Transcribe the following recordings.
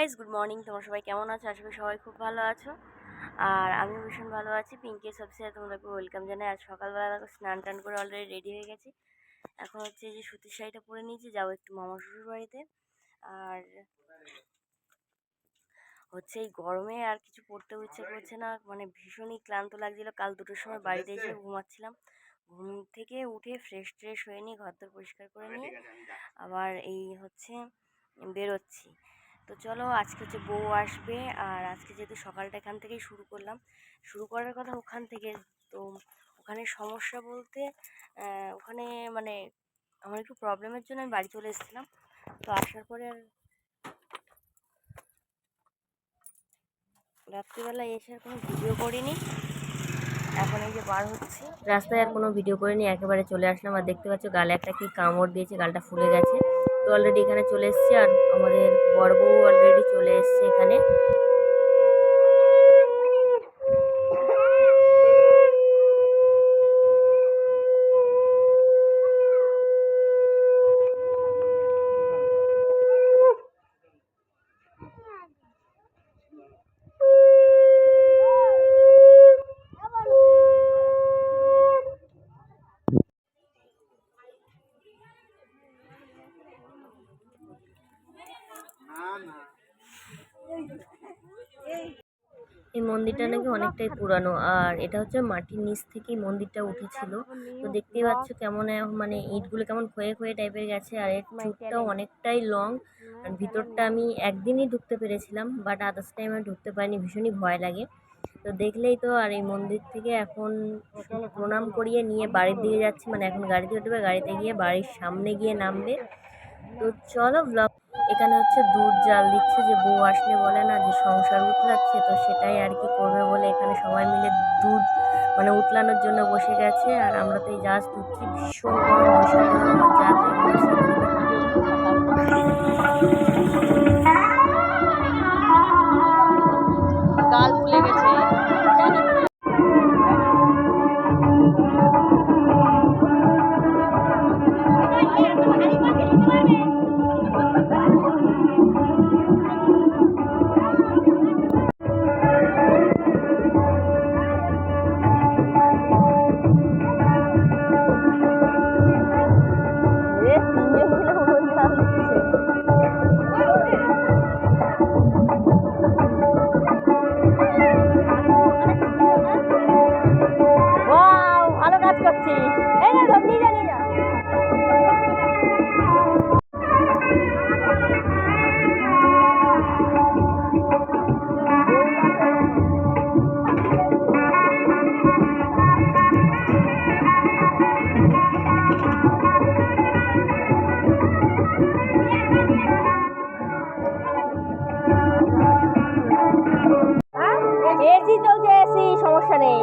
Guys, good morning. তোমরা সবাই কেমন আছো? আশা করি সবাই খুব ভালো আছো। আর আমি ভীষণ ভালো আছি। পিঙ্কি সবসময় তোমাদেরকে ওয়েলকাম জানাই। আজ সকালবেলা দেখো স্নান টান করে অলরেডি রেডি হয়ে গেছি। এখন হচ্ছে এই যে সুতির শাড়িটা পরে নিয়েছি, যাবো একটু মামা শ্বশুর বাড়িতে। আর হচ্ছে এই গরমে আর কিছু পরতে ইচ্ছে করছে না, মানে ভীষণই ক্লান্ত লাগছিল। কাল 2টোর সময় বাড়িতে এসে ঘুমাচ্ছিলাম। ঘুম থেকে উঠে ফ্রেশ ট্রেশ হয়ে নিয়ে ঘর দর পরিষ্কার করে নিয়ে আবার এই হচ্ছে বেরোচ্ছি। তো চলো, আজকে হচ্ছে বউ আসবে। আর আজকে যেহেতু সকালটা এখান থেকেই শুরু করলাম, শুরু করার কথা ওখান থেকে। তো ওখানে সমস্যা বলতে ওখানে মানে আমার একটু প্রবলেমের জন্য আমি বাড়ি চলে এসেছিলাম। তো আসার পরে আর রাত্রিবেলায় এসে আর কোনো ভিডিও করিনি। এখন এই যে বার হচ্ছি রাস্তায়, আর কোনো ভিডিও করিনি, একেবারে চলে আসলাম। আর দেখতে পাচ্ছ গালে একটা কি কামড় দিয়েছে, গালটা ফুলে গেছে। তো অলরেডি এখানে চলে এসেছি, আর আমাদের বড় বউ অলরেডি চলে এসছে এখানে। এই মন্দিরটা নাকি অনেকটাই পুরানো, আর এটা হচ্ছে মাটির নিচ থেকেই মন্দিরটা উঠেছিল। তো দেখতেই পাচ্ছ কেমন মানে ইটগুলো কেমন ক্ষয়ে ক্ষয়ে টাইপের গেছে। আর এর চুটটাও অনেকটাই লং। আর ভিতরটা আমি একদিনই ঢুকতে পেরেছিলাম, বাট আদার্স টাইম আমি ঢুকতে পারিনি, ভীষণই ভয় লাগে। তো দেখলেই তো। আর এই মন্দির থেকে এখন প্রণাম করিয়ে নিয়ে বাড়ির দিকে যাচ্ছি, মানে এখন গাড়িতে উঠবে, গাড়িতে গিয়ে বাড়ির সামনে গিয়ে নামবে। তো চলো ব্লগ। এখানে হচ্ছে দুধ জাল দিচ্ছে, যে বউ আসলে বলে না যে সংসার উতলাচ্ছে, তো সেটাই আর কি করবে বলে এখানে সবাই মিলে দুধ মানে উতলানোর জন্য বসে গেছে। আর আমরা তো এই জাস্ট উঠছি, ভীষণ গরম ভীষণ গরম। আমার যা গাল ফুলে গেছে। ভালো কাজ করছিস। এই না সব নিয়ে যা নিয়ে যা। এসি চলছে, এসি, সমস্যা নেই।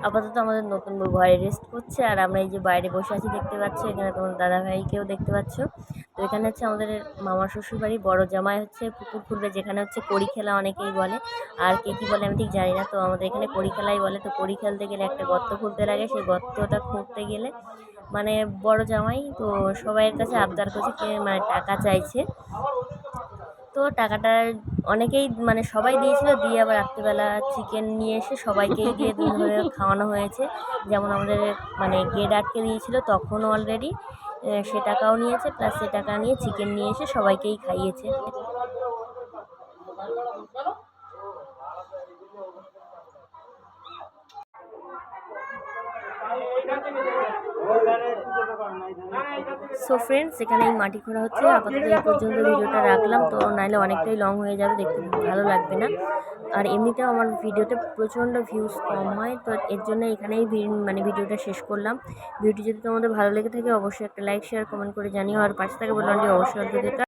আপাতত আমাদের নতুন বউ ঘরে রেস্ট করছে, আর আমরা এই যে বাইরে বসে আছি দেখতে পাচ্ছ। এখানে তোমার দাদা ভাইকেও দেখতে পাচ্ছ। তো এখানে হচ্ছে আমাদের মামার শ্বশুর বাড়ি, বড় জামাই হচ্ছে পুকুর খুঁড়বে, যেখানে হচ্ছে কড়ি খেলা অনেকেই বলে, আর কে কী বলে আমি ঠিক জানি না। তো আমাদের এখানে কড়ি খেলাই বলে। তো কড়ি খেলতে গেলে একটা গর্ত খুঁড়তে লাগে, সেই গর্তটা খুঁড়তে গেলে মানে বড় জামাই তো সবাইয়ের কাছে আবদার করছে, মানে টাকা চাইছে। তো টাকাটা অনেকেই মানে সবাই দিয়েছিল, দিয়ে আবার রাত্রিবেলা চিকেন নিয়ে এসে সবাইকেই দিয়ে ধরে খাওয়ানো হয়েছে। যেমন আমাদের মানে গেট আটকে দিয়েছিল তখনও অলরেডি সে টাকাও নিয়েছে, প্লাস সে টাকা নিয়ে চিকেন নিয়ে এসে সবাইকেই খাইয়েছে। সো ফ্রেন্ডস, এখানে এই মাটি খোঁড়া হচ্ছে। আপাতত এই পর্যন্ত ভিডিওটা রাখলাম, তো নাহলে অনেকটাই লং হয়ে যাবে, দেখতে ভালো লাগবে না। আর এমনিতেও আমার ভিডিওতে প্রচণ্ড ভিউজ কম হয়, তো এর জন্য এখানেই মানে ভিডিওটা শেষ করলাম। ভিডিওটি যদি তোমাদের ভালো লেগে থাকে অবশ্যই একটা লাইক শেয়ার কমেন্ট করে জানিও, আর পাশে থেকে বললাম যে অবশ্যই ভিডিওটা